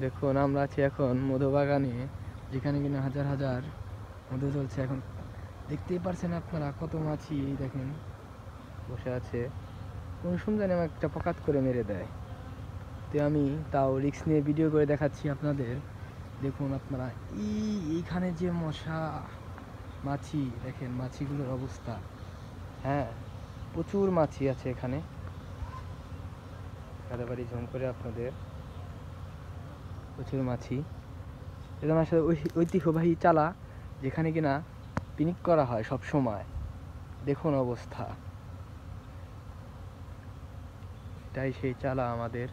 দেখুন আমরা আছি এখন মধু বাগানে, যেখানে কিনা হাজার হাজার মধু চলছে। এখন দেখতেই পারছেন আপনারা কত মাছি দেখেন বসে আছে। কোন সময় জানি আমার একটা পকাত করে মেরে দেয়, তো আমি তাও রিস্ক নিয়ে ভিডিও করে দেখাচ্ছি আপনাদের। দেখুন আপনারা এইখানে যে মশা মাছি, দেখেন মাছিগুলোর অবস্থা। হ্যাঁ, প্রচুর মাছি আছে এখানে। বাড়ি জুম করে আপনাদের, প্রচুর মাছি। এটা আমার সাথে ঐতিহ্যবাহী চালা, যেখানে কিনা পিকনিক করা হয় সব সময়। দেখুন অবস্থা, এটাই সেই চালা আমাদের।